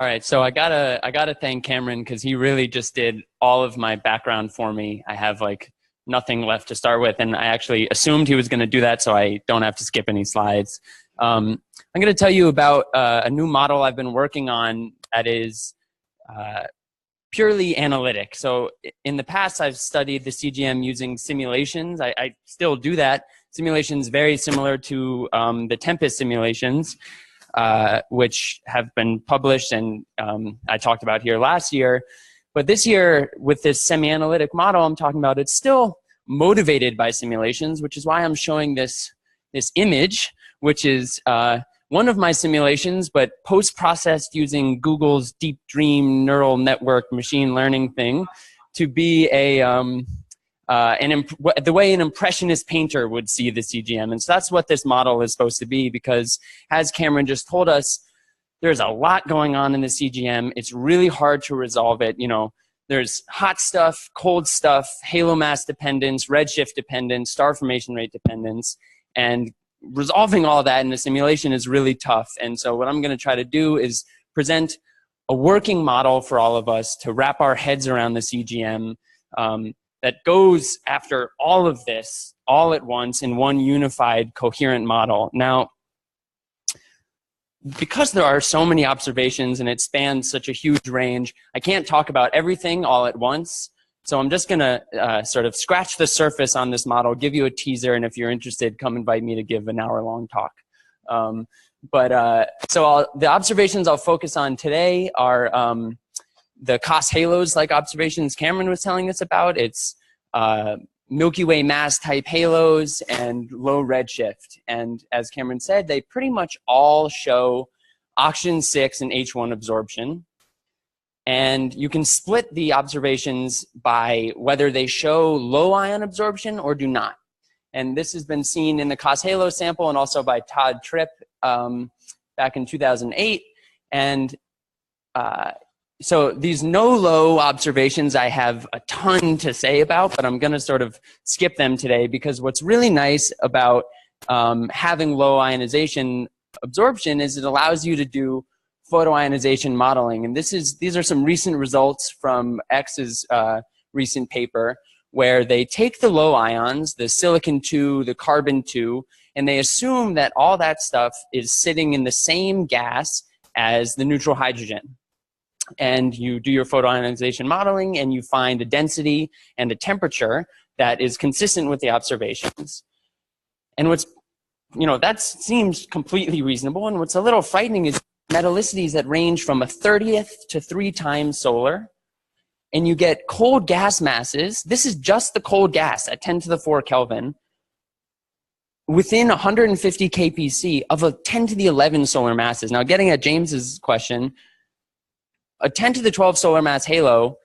All right, so I gotta thank Cameron because he really just did all of my background for me. I have like nothing left to start with, and I actually assumed he was going to do that, so I don't have to skip any slides. I'm going to tell you about a new model I've been working on that is purely analytic. So in the past, I've studied the CGM using simulations. I still do that. Simulations very similar to the Tempest simulations, which have been published and I talked about here last year. But this year, with this semi-analytic model I'm talking about, it's still motivated by simulations, which is why I'm showing this image, which is one of my simulations, but post-processed using Google's Deep Dream neural network machine learning thing to be the way an impressionist painter would see the CGM. And so that's what this model is supposed to be, because as Cameron just told us, there's a lot going on in the CGM. It's really hard to resolve it. You know, there's hot stuff, cold stuff, halo mass dependence, redshift dependence, star formation rate dependence, and resolving all that in the simulation is really tough. And so what I'm going to try to do is present a working model for all of us to wrap our heads around the CGM that goes after all of this all at once in one unified, coherent model. Now, because there are so many observations and it spans such a huge range, I can't talk about everything all at once. So I'm just going to sort of scratch the surface on this model, give you a teaser, and if you're interested, come invite me to give an hour-long talk. The observations I'll focus on today are the COS halos like observations Cameron was telling us about. It's Milky Way mass type halos and low redshift. And as Cameron said, they pretty much all show oxygen 6 and H1 absorption. And you can split the observations by whether they show low ion absorption or do not. And this has been seen in the COS halo sample and also by Todd Tripp back in 2008. And so these no-low observations I have a ton to say about, but I'm going to sort of skip them today, because what's really nice about having low ionization absorption is it allows you to do photoionization modeling. And these are some recent results from X's recent paper, where they take the low ions, the silicon-2, the carbon-2, and they assume that all that stuff is sitting in the same gas as the neutral hydrogen. And you do your photoionization modeling and you find a density and a temperature that is consistent with the observations. And that seems completely reasonable. And what's a little frightening is metallicities that range from 1/30th to 3 times solar. And you get cold gas masses. This is just the cold gas at 10 to the 4 Kelvin within 150 kpc of a 10 to the 11 solar masses. Now, getting at James's question, a 10 to the 12 solar mass halo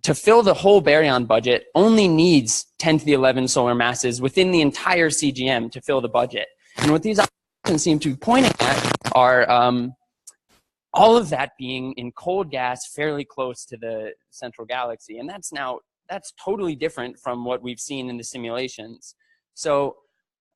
to fill the whole baryon budget only needs 10 to the 11 solar masses within the entire CGM to fill the budget. And what these observations seem to be pointing at are all of that being in cold gas fairly close to the central galaxy. And that's totally different from what we've seen in the simulations. So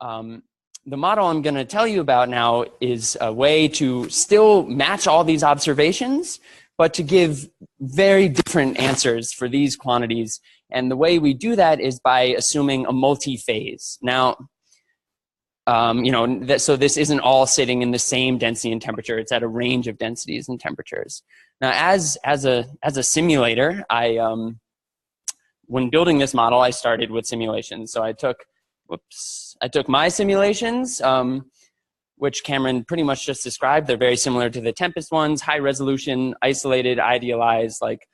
the model I'm going to tell you about now is a way to still match all these observations, but to give very different answers for these quantities. And the way we do that is by assuming a multi-phase. Now, so this isn't all sitting in the same density and temperature. It's at a range of densities and temperatures. Now, as a simulator, when building this model, I started with simulations. So I took my simulations, which Cameron pretty much just described. They're very similar to the Tempest ones, high resolution, isolated, idealized, like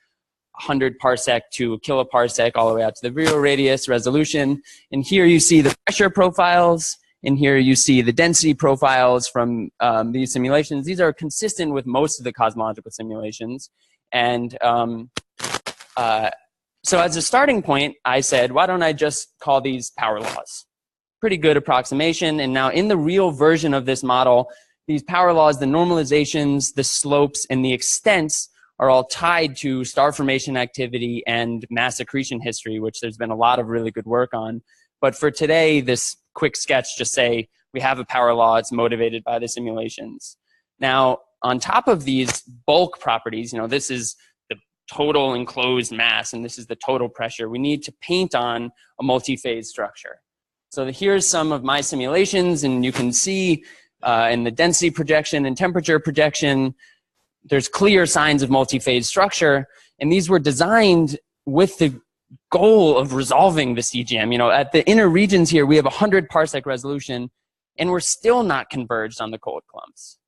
100 parsec to a kiloparsec, all the way out to the virial radius resolution. And here you see the pressure profiles. And here you see the density profiles from these simulations. These are consistent with most of the cosmological simulations. And so as a starting point, I said, why don't I just call these power laws? Pretty good approximation. And now in the real version of this model, these power laws, the normalizations, the slopes, and the extents are all tied to star formation activity and mass accretion history, which there's been a lot of really good work on. But for today, this quick sketch just say we have a power law, it's motivated by the simulations. Now, on top of these bulk properties, this is the total enclosed mass and this is the total pressure, we need to paint on a multi-phase structure. So here's some of my simulations, and you can see in the density projection and temperature projection, there's clear signs of multi-phase structure, and these were designed with the goal of resolving the CGM. At the inner regions here, we have 100 parsec resolution, and we're still not converged on the cold clumps.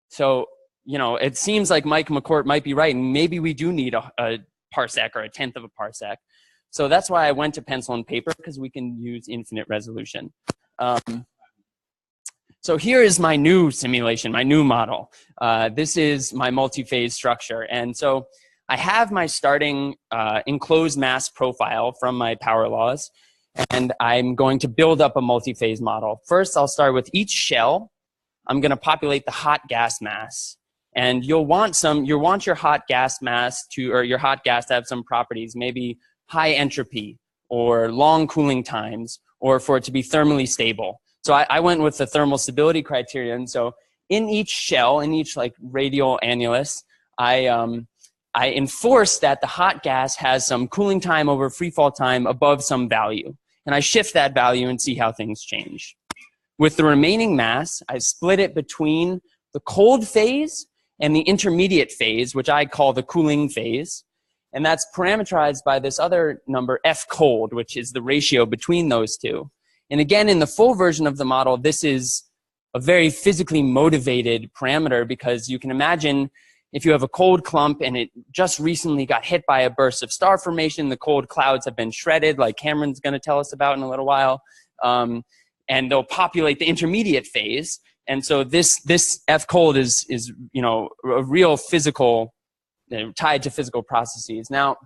So, it seems like Mike McCourt might be right, and maybe we do need a parsec or a tenth of a parsec. So that's why I went to pencil and paper, because we can use infinite resolution. So here is my new simulation, my new model. This is my multi-phase structure. And so I have my starting enclosed mass profile from my power laws, and I'm going to build up a multi-phase model. First, I'll start with each shell. I'm going to populate the hot gas mass. And you'll want your hot gas mass or your hot gas to have some properties, maybe high entropy or long cooling times, or for it to be thermally stable. So I went with the thermal stability criterion. So in each shell, in each radial annulus, I enforce that the hot gas has some cooling time over freefall time above some value. And I shift that value and see how things change. With the remaining mass, I split it between the cold phase and the intermediate phase, which I call the cooling phase. And that's parameterized by this other number, F cold, which is the ratio between those two. And again, in the full version of the model, this is a very physically motivated parameter, because you can imagine if you have a cold clump and it just recently got hit by a burst of star formation, the cold clouds have been shredded, like Cameron's going to tell us about in a little while, and they'll populate the intermediate phase. And so this F cold is a real physical, tied to physical processes. Now,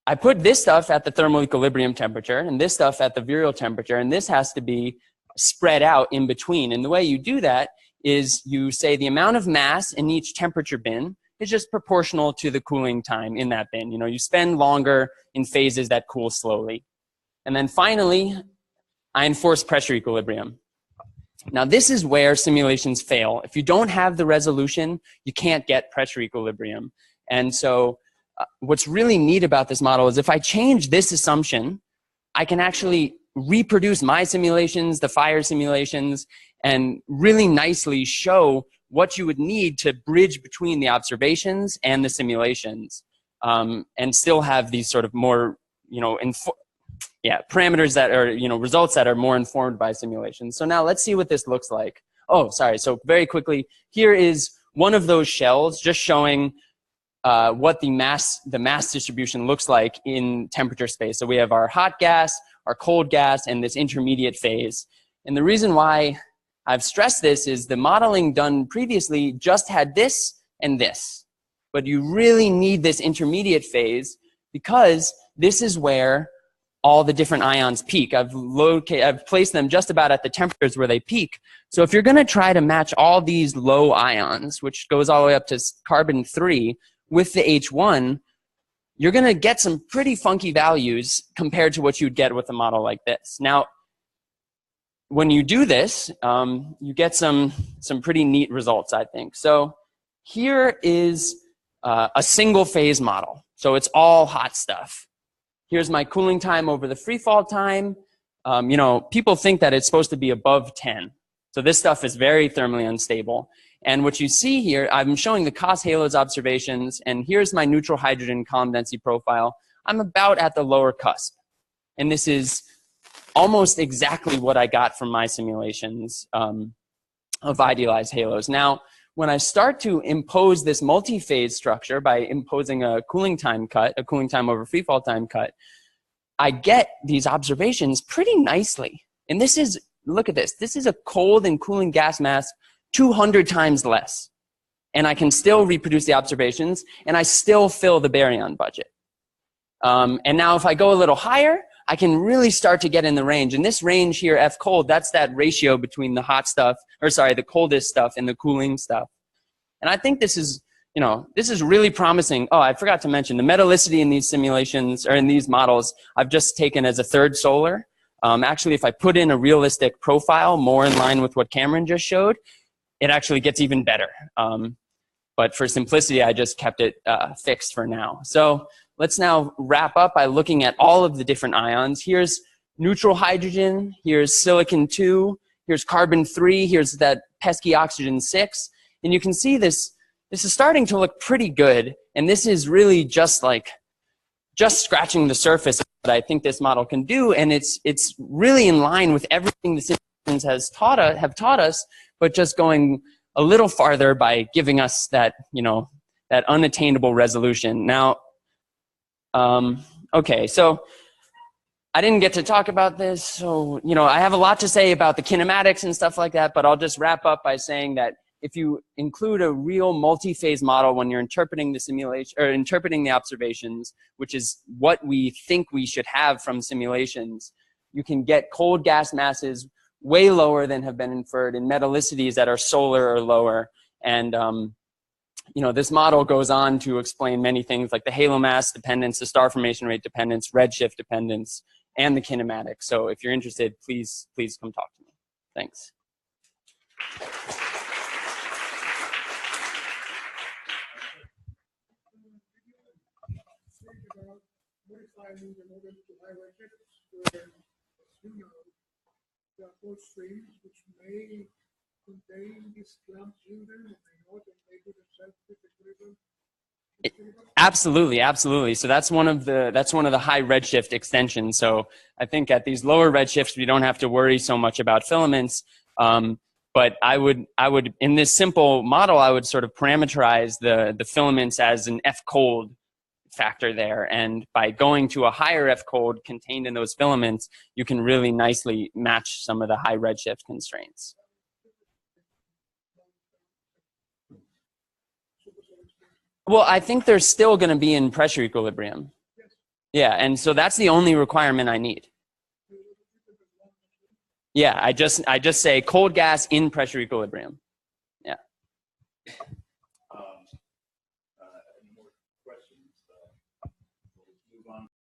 I put this stuff at the thermal equilibrium temperature and this stuff at the virial temperature, and this has to be spread out in between. And the way you do that is you say the amount of mass in each temperature bin is just proportional to the cooling time in that bin. You spend longer in phases that cool slowly. And then finally, I enforce pressure equilibrium. Now, this is where simulations fail. If you don't have the resolution, you can't get pressure equilibrium. And so what's really neat about this model is if I change this assumption, I can actually reproduce my simulations, the fire simulations, and really nicely show what you would need to bridge between the observations and the simulations, and still have these sort of more, parameters that are, results that are more informed by simulations. So now let's see what this looks like. Oh, sorry. So very quickly, here is one of those shells just showing what the mass distribution looks like in temperature space. So we have our hot gas, our cold gas, and this intermediate phase. And the reason why I've stressed this is the modeling done previously just had this and this. But you really need this intermediate phase, because this is where all the different ions peak. I've placed them just about at the temperatures where they peak. So if you're going to try to match all these low ions, which goes all the way up to carbon-3, with the H1, you're going to get some pretty funky values compared to what you'd get with a model like this. Now, when you do this, you get some pretty neat results, I think. So here is a single phase model. So it's all hot stuff. Here's my cooling time over the free fall time. People think that it's supposed to be above 10. So this stuff is very thermally unstable. And what you see here, I'm showing the COS halos observations, and here's my neutral hydrogen column density profile. I'm about at the lower cusp. And this is almost exactly what I got from my simulations of idealized halos. Now, when I start to impose this multi-phase structure by imposing a cooling time cut, a cooling time over free fall time cut, I get these observations pretty nicely. And this is, look at this. This is a cold and cooling gas mass 200 times less. And I can still reproduce the observations, and I still fill the baryon budget. And now if I go a little higher, I can really start to get in the range. And this range here, F cold, that's that ratio between the hot stuff, or sorry, the coldest stuff and the cooling stuff. And I think this is, this is really promising. Oh, I forgot to mention the metallicity in these simulations, or in these models, I've just taken as a third solar. Actually, if I put in a realistic profile more in line with what Cameron just showed, it actually gets even better. But for simplicity, I just kept it fixed for now. So let's now wrap up by looking at all of the different ions. Here's neutral hydrogen, here's silicon-2, here's carbon-3, here's that pesky oxygen-6. And you can see this is starting to look pretty good. And this is really just scratching the surface of what I think this model can do. And it's really in line with everything the simulations have taught us, but just going a little farther by giving us that, that unattainable resolution. Now, okay, so I didn't get to talk about this, so, I have a lot to say about the kinematics and stuff like that, but I'll just wrap up by saying that if you include a real multi-phase model when you're interpreting the simulation, or interpreting the observations, which is what we think we should have from simulations, you can get cold gas masses way lower than have been inferred in metallicities that are solar or lower. And this model goes on to explain many things like the halo mass dependence, the star formation rate dependence, redshift dependence, and the kinematics. So if you're interested, please come talk to me. Thanks. There are four streams which may contain this clump in them, or may not, and may do themselves with equilibrium. Absolutely, absolutely. So that's one of the high redshift extensions. So I think at these lower redshifts we don't have to worry so much about filaments. But I would in this simple model I would sort of parameterize the filaments as an F cold factor there, and by going to a higher F cold contained in those filaments, you can really nicely match some of the high redshift constraints. Well, I think they're still going to be in pressure equilibrium. Yeah, and so that's the only requirement I need. Yeah, I just say cold gas in pressure equilibrium. Yeah.